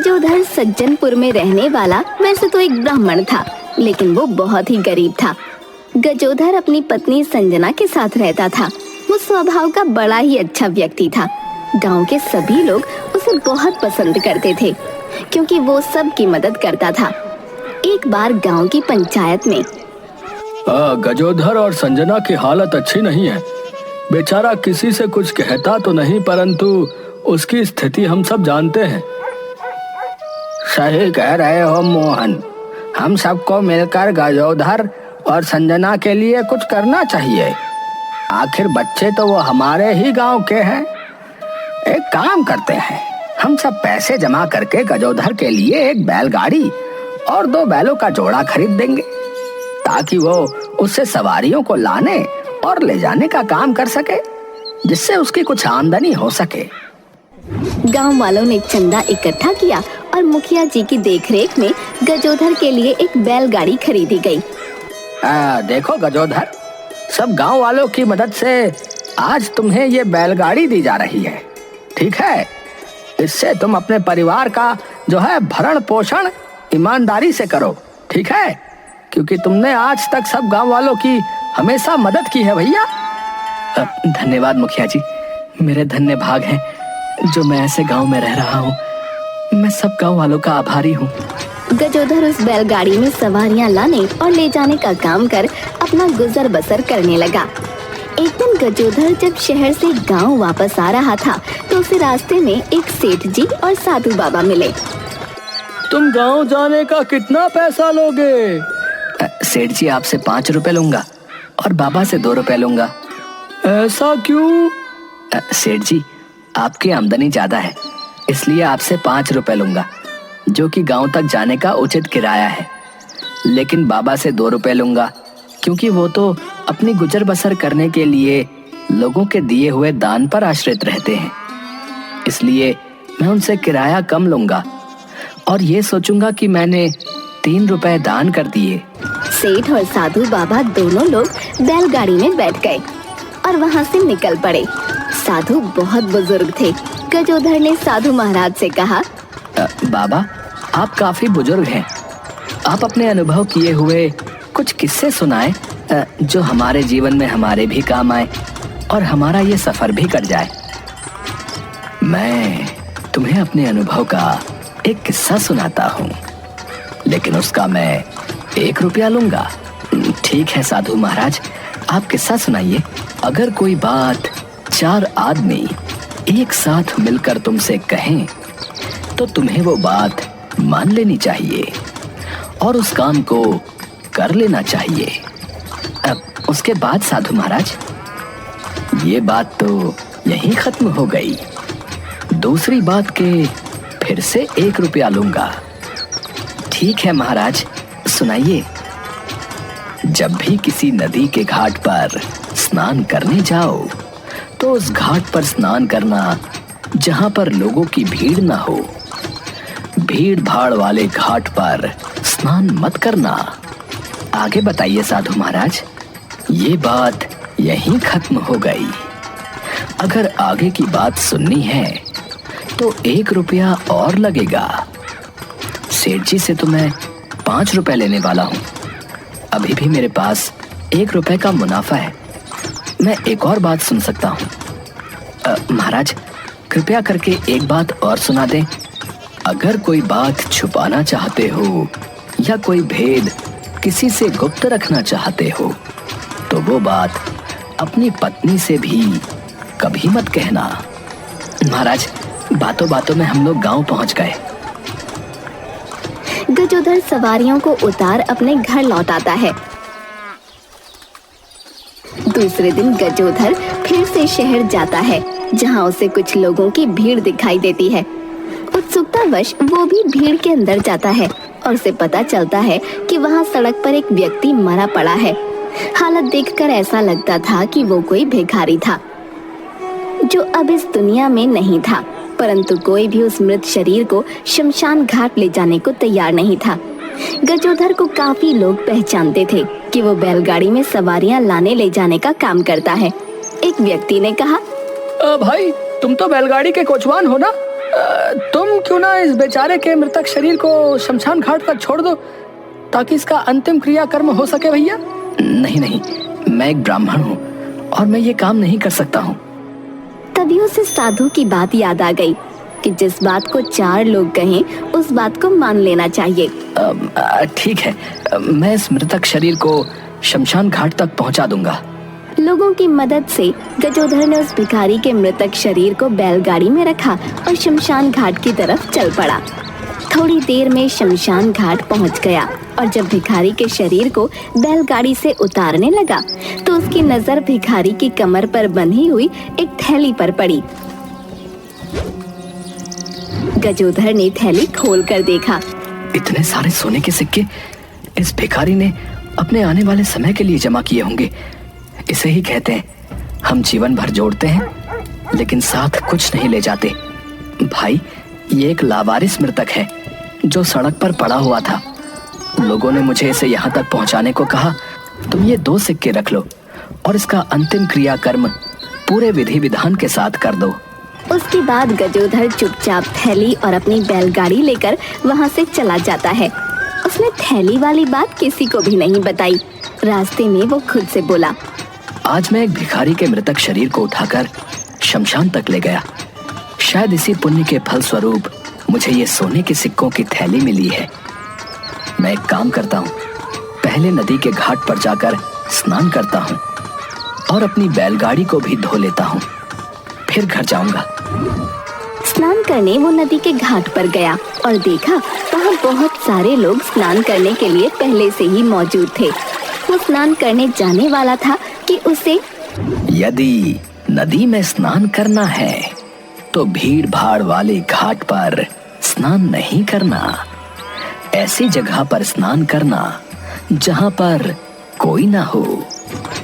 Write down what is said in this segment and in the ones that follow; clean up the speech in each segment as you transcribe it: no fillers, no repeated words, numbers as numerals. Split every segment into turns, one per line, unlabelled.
गजोधर सज्जनपुर में रहने वाला वैसे तो एक ब्राह्मण था, लेकिन वो बहुत ही गरीब था। गजोधर अपनी पत्नी संजना के साथ रहता था। वो स्वभाव का बड़ा ही अच्छा व्यक्ति था। गांव के सभी लोग उसे बहुत पसंद करते थे, क्योंकि वो सबकी मदद करता था। एक बार गांव की पंचायत में
गजोधर और संजना की हालत अच्छी नहीं है। बेचारा किसी से कुछ कहता तो नहीं, परंतु उसकी स्थिति हम सब जानते हैं।
सही कह रहे हो मोहन, हम सबको मिलकर गजोधर और संजना के लिए कुछ करना चाहिए। आखिर बच्चे तो वो हमारे ही गांव के हैं। एक काम करते हैं, हम सब पैसे जमा करके गजोधर के लिए एक बैलगाड़ी और 2 बैलों का जोड़ा खरीद देंगे, ताकि वो उससे सवारियों को लाने और ले जाने का काम कर सके, जिससे उसकी कुछ आमदनी हो सके।
गांव वालों ने चंदा इकट्ठा किया और मुखिया जी की देखरेख में गजोधर के लिए एक बैलगाड़ी खरीदी गई।
देखो गजोधर, सब गांव वालों की मदद से आज तुम्हें ये बैलगाड़ी दी जा रही है, ठीक है? इससे तुम अपने परिवार का जो है भरण पोषण ईमानदारी से करो, ठीक है? क्योंकि तुमने आज तक सब गांव वालों की हमेशा मदद की है भैया।
धन्यवाद मुखिया जी, मेरे धन्य भाग हैं जो मैं ऐसे गांव में रह रहा हूँ। मैं सब गांव वालों का आभारी हूँ।
गजोधर उस बैलगाड़ी में सवारियां लाने और ले जाने का काम कर अपना गुजर बसर करने लगा। एक दिन गजोधर जब शहर से गांव वापस आ रहा था तो उसे रास्ते में एक सेठ जी और साधु बाबा मिले।
तुम गांव जाने का कितना पैसा लोगे?
सेठ जी आपसे 5 रुपए लूंगा और बाबा से 2 रुपए लूंगा।
ऐसा क्यों?
सेठ जी, आपकी आमदनी ज्यादा है, इसलिए आपसे 5 रुपए लूंगा, जो कि गांव तक जाने का उचित किराया है। लेकिन बाबा से 2 रुपए लूंगा, क्योंकि वो तो अपनी गुजर बसर करने के लिए लोगों के दिए हुए दान पर आश्रित रहते हैं। इसलिए मैं उनसे किराया कम लूंगा और ये सोचूंगा कि मैंने 3 रुपए दान कर दिए।
सेठ और साधु बाबा दोनों लोग बैलगाड़ी में बैठ गए और वहाँ से निकल पड़े। साधु बहुत बुजुर्ग थे। गजोधर ने साधु महाराज से कहा,
बाबा, आप काफी बुजुर्ग हैं। आप अपने अनुभव किए हुए कुछ किस्से सुनाएं, जो हमारे जीवन में हमारे भी काम आए और हमारा ये सफर भी कट जाए। मैं तुम्हें अपने अनुभव का एक किस्सा सुनाता हूँ, लेकिन उसका मैं 1 रुपया लूंगा। ठीक है साधु महाराज, आप किस्सा सुनाइए। अगर कोई बात 4 आदमी एक साथ मिलकर तुमसे कहें तो तुम्हें वो बात मान लेनी चाहिए और उस काम को कर लेना चाहिए। अब उसके बाद साधु महाराज, ये बात तो यहीं खत्म हो गई। दूसरी बात के फिर से 1 रुपया लूंगा। ठीक है महाराज, सुनाइए। जब भी किसी नदी के घाट पर स्नान करने जाओ तो उस घाट पर स्नान करना जहां पर लोगों की भीड़ ना हो। भीड़ भाड़ वाले घाट पर स्नान मत करना। आगे बताइए साधु महाराज। ये बात यहीं खत्म हो गई। अगर आगे की बात सुननी है तो 1 रुपया और लगेगा। सेठ जी से तो मैं 5 रुपए लेने वाला हूँ। अभी भी मेरे पास 1 रुपए का मुनाफा है। मैं एक और बात सुन सकता हूँ। महाराज, कृपया करके एक बात और सुना दें। अगर कोई बात छुपाना चाहते हो या कोई भेद किसी से गुप्त रखना चाहते हो तो वो बात अपनी पत्नी से भी कभी मत कहना। महाराज, बातों बातों में हम लोग गांव पहुंच गए।
गजोधर सवारियों को उतार अपने घर लौट आता है। दूसरे दिन गजोधर फिर से शहर जाता है, जहां उसे कुछ लोगों की भीड़ दिखाई देती है। उत्सुकतावश वो भी भीड़ के अंदर जाता है और उसे पता चलता है कि वहां सड़क पर एक व्यक्ति मरा पड़ा है। हालत देखकर ऐसा लगता था कि वो कोई भिखारी था जो अब इस दुनिया में नहीं था, परंतु कोई भी उस मृत शरीर को शमशान घाट ले जाने को तैयार नहीं था। गजोधर को काफी लोग पहचानते थे कि वो बैलगाड़ी में सवारियां लाने ले जाने का काम करता है। एक व्यक्ति ने कहा,
भाई, तुम तो बैलगाड़ी के कोचवान हो ना? तुम क्यों ना इस बेचारे के मृतक शरीर को शमशान घाट पर छोड़ दो ताकि इसका अंतिम क्रियाकर्म हो सके भैया।
नहीं नहीं, मैं एक ब्राह्मण हूँ और मैं ये काम नहीं कर सकता हूँ।
तभी उसे साधु की बात याद आ गई कि जिस बात को 4 लोग कहें उस बात को मान लेना चाहिए।
ठीक है, मैं इस मृतक शरीर को शमशान घाट तक पहुँचा दूंगा।
लोगों की मदद से गजोधर ने उस भिखारी के मृतक शरीर को बैलगाड़ी में रखा और शमशान घाट की तरफ चल पड़ा। थोड़ी देर में शमशान घाट पहुंच गया और जब भिखारी के शरीर को बैलगाड़ी से उतारने लगा तो उसकी नजर भिखारी की कमर पर बंधी हुई एक थैली पर पड़ी। गजोधर ने थैली खोलकर देखा।
इतने सारे सोने के सिक्के इस भिखारी ने अपने आने वाले समय के लिए जमा किए होंगे। इसे ही कहते हैं हम जीवन भर जोड़ते हैं लेकिन साथ कुछ नहीं ले जाते। भाई, ये एक लावारिस मृतक है जो सड़क पर पड़ा हुआ था। लोगों ने मुझे इसे यहाँ तक पहुँचाने को कहा। तुम ये 2 सिक्के रख लो और इसका अंतिम क्रियाकर्म पूरे विधि विधान के साथ कर दो।
उसके बाद गजोधर चुपचाप थैली और अपनी बैलगाड़ी लेकर वहाँ से चला जाता है। उसने थैली वाली बात किसी को भी नहीं बताई। रास्ते में वो खुद से बोला,
आज मैं एक भिखारी के मृतक शरीर को उठाकर शमशान तक ले गया। शायद इसी पुण्य के फल स्वरूप मुझे ये सोने के सिक्कों की थैली मिली है। मैं एक काम करता हूँ, पहले नदी के घाट पर जाकर स्नान करता हूँ और अपनी बैलगाड़ी को भी धो लेता हूँ, फिर घर जाऊंगा।
स्नान करने वो नदी के घाट पर गया और देखा वहाँ बहुत सारे लोग स्नान करने के लिए पहले से ही मौजूद थे। वो स्नान करने जाने वाला था कि उसे
यदि नदी में स्नान करना है तो भीड़ भाड़ वाले घाट पर स्नान नहीं करना। ऐसी जगह पर स्नान करना जहाँ पर कोई ना हो।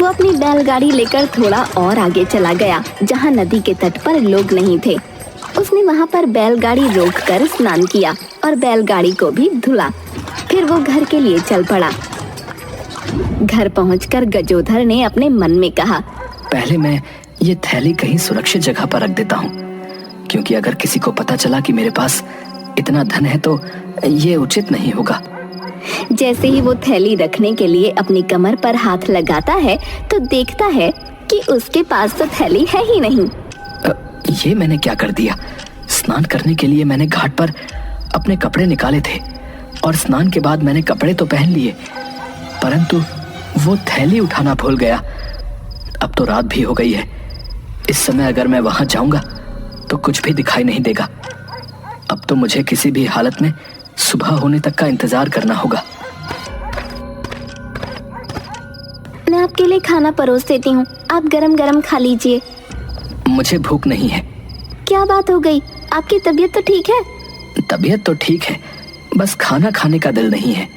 वो अपनी बैलगाड़ी लेकर थोड़ा और आगे चला गया जहाँ नदी के तट पर लोग नहीं थे। उसने वहाँ पर बैलगाड़ी रोककर स्नान किया और बैलगाड़ी को भी धुला। फिर वो घर के लिए चल पड़ा। घर पहुंचकर गजोधर ने अपने मन में कहा,
पहले मैं ये थैली कहीं सुरक्षित जगह पर रख देता हूँ, क्योंकि अगर किसी को पता चला कि मेरे पास इतना धन है तो ये उचित नहीं होगा।
जैसे ही वो थैली रखने के लिए अपनी कमर पर हाथ लगाता है तो देखता है कि उसके पास तो थैली है ही नहीं।
ये मैंने क्या कर दिया? स्नान करने के लिए मैंने घाट पर अपने कपड़े निकाले थे और स्नान के बाद मैंने कपड़े तो पहन लिए, परंतु वो थैली उठाना भूल गया। अब तो रात भी हो गई है। इस समय अगर मैं वहां जाऊंगा तो कुछ भी दिखाई नहीं देगा। अब तो मुझे किसी भी हालत में सुबह होने तक का इंतजार करना होगा।
मैं आपके लिए खाना परोस देती हूँ, आप गरम गरम खा लीजिए।
मुझे भूख नहीं है।
क्या बात हो गई? आपकी तबीयत तो ठीक है?
तबीयत तो ठीक है, बस खाना खाने का दिल नहीं है।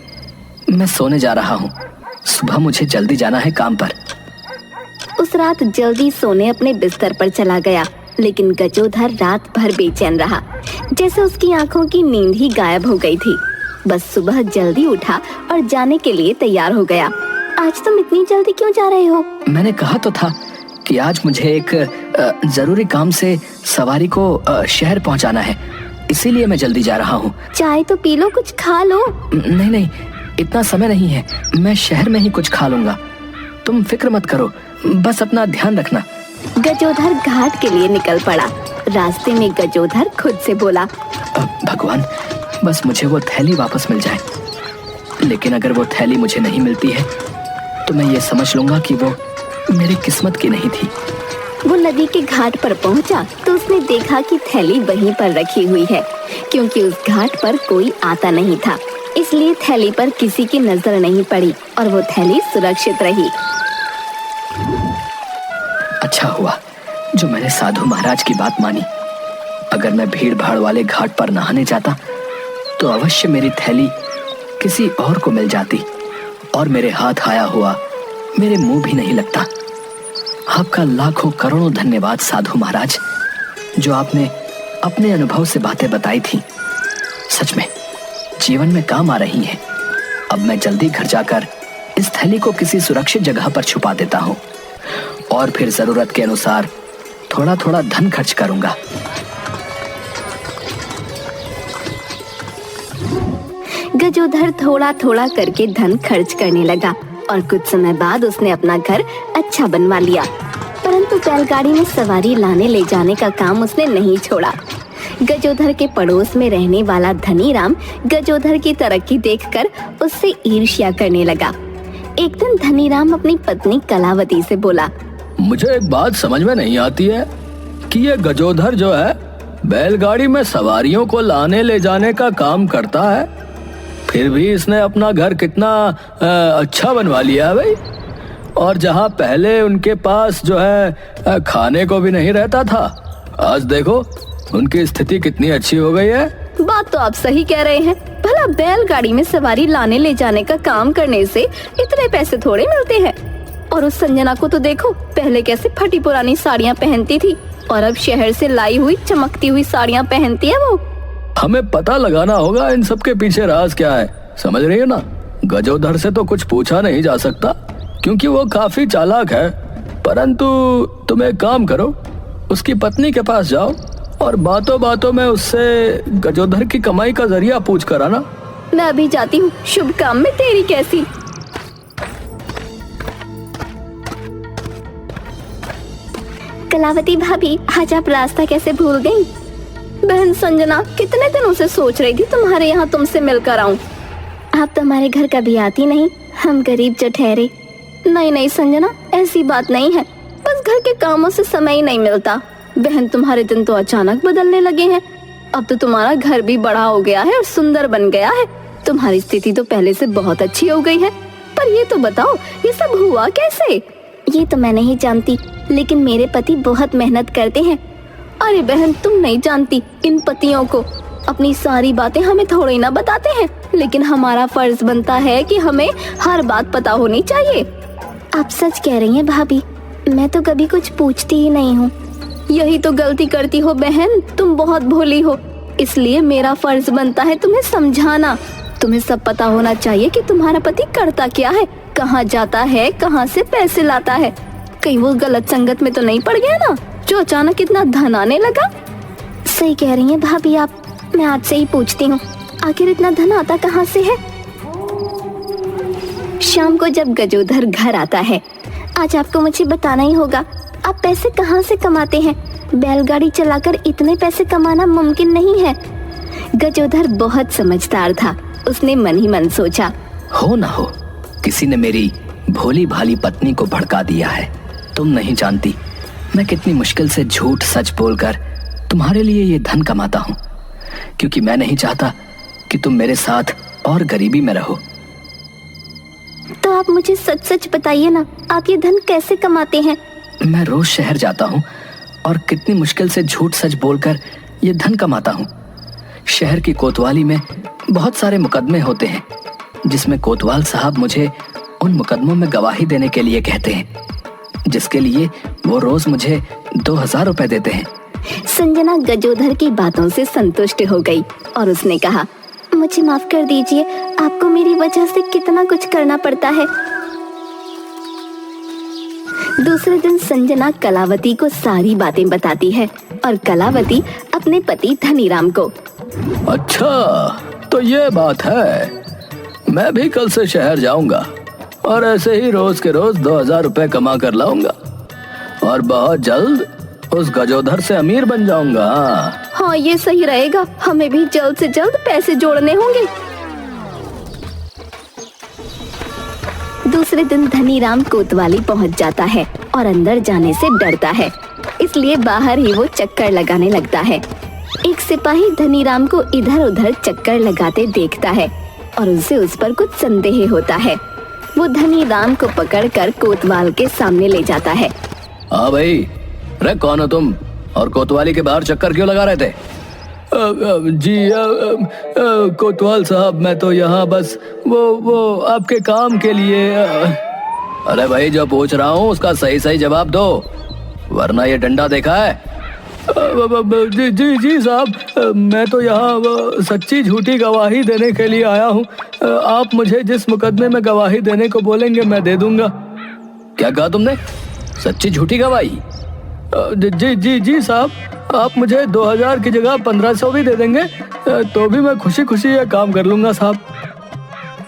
मैं सोने जा रहा हूँ, सुबह मुझे जल्दी जाना है काम पर।
उस रात जल्दी सोने अपने बिस्तर पर चला गया, लेकिन गजोधर रात भर बेचैन रहा, जैसे उसकी आंखों की नींद ही गायब हो गई थी। बस सुबह जल्दी उठा और जाने के लिए तैयार हो गया। आज तुम इतनी जल्दी क्यों जा रहे हो?
मैंने कहा तो था कि आज मुझे एक जरूरी काम से सवारी को शहर पहुंचाना है, इसीलिए मैं जल्दी जा रहा हूँ।
चाय तो पी लो, कुछ खा लो।
नहीं नहीं, इतना समय नहीं है, मैं शहर में ही कुछ खा लूंगा। तुम फिक्र मत करो, बस अपना ध्यान रखना।
गजोधर घाट के लिए निकल पड़ा। रास्ते में गजोधर खुद से बोला,
भगवान, बस मुझे वो थैली वापस मिल जाए। लेकिन अगर वो थैली मुझे नहीं मिलती है तो मैं ये समझ लूंगा कि वो मेरी किस्मत की नहीं थी।
वो नदी के घाट पर पहुंचा तो उसने देखा कि थैली वहीं पर रखी हुई है, क्योंकि उस घाट पर कोई आता नहीं था, इसलिए थैली पर किसी की नजर नहीं पड़ी और वो थैली सुरक्षित रही।
अच्छा हुआ जो मैंने साधु महाराज की बात मानी। अगर मैं भीड़ भाड़ वाले घाट पर नहाने जाता तो अवश्य मेरी थैली किसी और को मिल जाती और मेरे हाथ आया हुआ मेरे मुंह भी नहीं लगता। आपका लाखों करोड़ों धन्यवाद साधु महाराज, जो आपने अपने अनुभव से बातें बताई थी, सच में जीवन में काम आ रही हैं। अब मैं जल्दी घर जाकर इस थैली को किसी सुरक्षित जगह पर छुपा देता हूँ और फिर जरूरत के अनुसार थोड़ा थोड़ा धन खर्च करूंगा।
गजोधर थोड़ा थोड़ा करके धन खर्च करने लगा और कुछ समय बाद उसने अपना घर अच्छा बनवा लिया। परंतु बैलगाड़ी में सवारी लाने ले जाने का काम उसने नहीं छोड़ा। गजोधर के पड़ोस में रहने वाला धनीराम गजोधर की तरक्की देखकर उससे ईर्ष्या करने लगा। एक दिन धनीराम अपनी पत्नी कलावती से बोला,
मुझे एक बात समझ में नहीं आती है कि ये गजोधर जो है बैलगाड़ी में सवारियों को लाने ले जाने का काम करता है, फिर भी इसने अपना घर कितना अच्छा बनवा लिया है भाई। और जहाँ पहले उनके पास जो है खाने को भी नहीं रहता था, आज देखो उनकी स्थिति कितनी अच्छी हो गई है।
बात तो आप सही कह रहे हैं। भला बैलगाड़ी में सवारी लाने ले जाने का काम करने से इतने पैसे थोड़े मिलते हैं। और उस संजना को तो देखो, पहले कैसे फटी पुरानी साड़ियाँ पहनती थी और अब शहर से लाई हुई चमकती हुई साड़ियाँ पहनती है वो।
हमें पता लगाना होगा इन सब के पीछे राज क्या है, समझ रही है ना। गजोधर से तो कुछ पूछा नहीं जा सकता क्योंकि वो काफी चालाक है। परंतु तुम एक काम करो, उसकी पत्नी के पास जाओ और बातों बातों में उससे गजोधर की कमाई का जरिया पूछ कर आना।
मैं अभी जाती हूँ, शुभ काम में तेरी कैसी। कलावती भाभी, आज आप रास्ता कैसे भूल गई? बहन संजना, कितने दिनों से सोच रही थी तुम्हारे यहाँ तुमसे मिलकर आऊं। आप तो हमारे घर कभी आती नहीं, हम गरीब जो ठहरे। नहीं नहीं संजना, ऐसी बात नहीं है, बस घर के कामों से समय ही नहीं मिलता। बहन, तुम्हारे दिन तो अचानक बदलने लगे हैं। अब तो तुम्हारा घर भी बड़ा हो गया है और सुंदर बन गया है। तुम्हारी स्थिति तो पहले से बहुत अच्छी हो गई है। पर ये तो बताओ, ये सब हुआ कैसे? ये तो मैं नहीं जानती, लेकिन मेरे पति बहुत मेहनत करते हैं। अरे बहन, तुम नहीं जानती इन पतियों को। अपनी सारी बातें हमें थोड़ी ना बताते हैं, लेकिन हमारा फर्ज बनता है कि हमें हर बात पता होनी चाहिए। आप सच कह रही हैं भाभी, मैं तो कभी कुछ पूछती ही नहीं हूँ। यही तो गलती करती हो बहन, तुम बहुत भोली हो। इसलिए मेरा फर्ज बनता है तुम्हें समझाना। तुम्हें सब पता होना चाहिए कि तुम्हारा पति करता क्या है, कहाँ जाता है, कहाँ से पैसे लाता है। कहीं वो गलत संगत में तो नहीं पड़ गया ना, जो अचानक इतना धन आने लगा। सही कह रही हैं भाभी आप, मैं आज से ही पूछती हूँ, आखिर इतना धन आता कहाँ से है। शाम को जब गजोधर घर आता है, आज आपको मुझे बताना ही होगा, आप पैसे कहाँ से कमाते हैं? बैलगाड़ी चलाकर इतने पैसे कमाना मुमकिन नहीं है। गजोधर बहुत समझदार था, उसने मन ही मन सोचा,
हो ना हो, किसी ने मेरी भोली भाली पत्नी को भड़का दिया है। तुम नहीं जानती मैं कितनी मुश्किल से झूठ सच बोलकर तुम्हारे लिए ये धन कमाता हूँ, क्योंकि मैं नहीं चाहता कि तुम मेरे साथ और गरीबी में रहो।
तो आप मुझे सच सच बताइए ना, आप ये धन कैसे कमाते हैं?
मैं रोज शहर जाता हूँ और कितनी मुश्किल से झूठ सच बोलकर ये धन कमाता हूँ। शहर की कोतवाली में बहुत सारे मुकदमे होते हैं, जिसमें कोतवाल साहब मुझे उन मुकदमों में गवाही देने के लिए कहते हैं, जिसके लिए वो रोज मुझे 2000 रुपए देते हैं।
संजना गजोधर की बातों से संतुष्ट हो गई और उसने कहा, मुझे माफ कर दीजिए, आपको मेरी वजह से कितना कुछ करना पड़ता है। दूसरे दिन संजना कलावती को सारी बातें बताती है और कलावती अपने पति धनीराम को।
अच्छा, तो ये बात है। मैं भी कल से शहर जाऊंगा और ऐसे ही रोज के रोज 2000 रुपए कमा कर लाऊंगा और बहुत जल्द उस गजोधर से अमीर बन जाऊंगा।
हाँ, ये सही रहेगा, हमें भी जल्द से जल्द पैसे जोड़ने होंगे। दूसरे दिन धनीराम कोतवाली पहुंच जाता है और अंदर जाने से डरता है, इसलिए बाहर ही वो चक्कर लगाने लगता है। एक सिपाही धनीराम को इधर उधर चक्कर लगाते देखता है और उसे उस पर कुछ संदेह होता है। वो धनीराम को पकड़कर कोतवाल के सामने ले जाता है।
हाँ भाई, अरे कौन हो तुम और कोतवाली के बाहर चक्कर क्यों लगा रहे थे? जी कोतवाल साहब, मैं तो यहाँ बस वो आपके काम के लिए। अरे भाई, जो पूछ रहा हूँ उसका सही सही जवाब दो, वरना ये डंडा देखा है? जी जी जी साहब, मैं तो यहाँ सच्ची झूठी गवाही देने के लिए आया हूँ। आप मुझे जिस मुकदमे में गवाही देने को बोलेंगे मैं दे दूंगा। क्या कहा तुमने? सच्ची झूठी गवाही? जी जी जी साहब, आप मुझे 2000 की जगह 1500 भी दे देंगे तो भी मैं खुशी खुशी ये काम कर लूंगा साहब।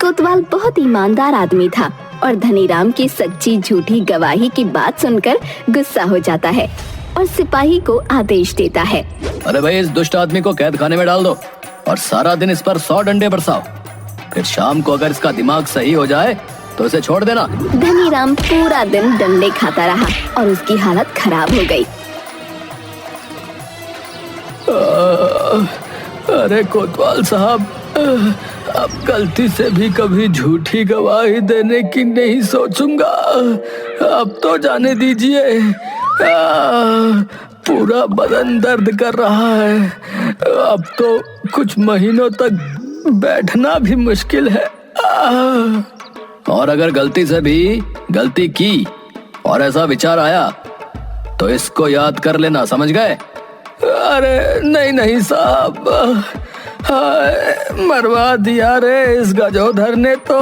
कोतवाल बहुत ईमानदार आदमी था और धनीराम की सच्ची झूठी गवाही की बात सुनकर गुस्सा हो जाता है और सिपाही को आदेश देता है।
अरे भाई, इस दुष्ट आदमी को कैद खाने में डाल दो और सारा दिन इस पर 100 डंडे बरसाओ। फिर शाम को अगर इसका दिमाग सही हो जाए तो इसे छोड़ देना।
धनीराम पूरा दिन डंडे खाता रहा और उसकी हालत खराब हो गई।
अरे कोतवाल साहब, अब गलती से भी कभी झूठी गवाही देने की नहीं सोचूंगा। अब तो जाने दीजिए। पूरा बदन दर्द कर रहा है। अब तो कुछ महीनों तक बैठना भी मुश्किल है। और अगर गलती से भी गलती की और ऐसा विचार आया तो इसको याद कर लेना, समझ गए? अरे नहीं साहब, मरवा दिया रे इस गजोधर ने तो।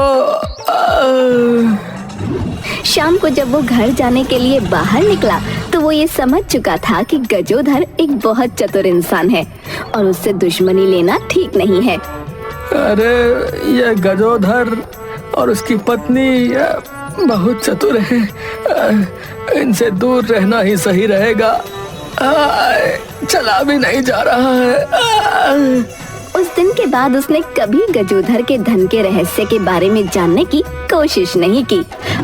शाम को जब वो घर जाने के लिए बाहर निकला तो वो ये समझ चुका था कि गजोधर एक बहुत चतुर इंसान है और उससे दुश्मनी लेना ठीक नहीं है।
अरे ये गजोधर और उसकी पत्नी बहुत चतुर हैं। इनसे दूर रहना ही सही रहेगा। चला भी नहीं जा रहा है।
उस दिन के बाद उसने कभी गजोधर के धन के रहस्य के बारे में जानने की कोशिश नहीं की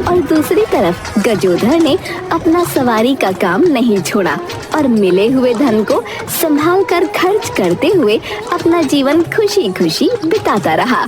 और दूसरी तरफ गजोधर ने अपना सवारी का काम नहीं छोड़ा और मिले हुए धन को संभाल कर खर्च करते हुए अपना जीवन खुशी खुशी बिताता रहा।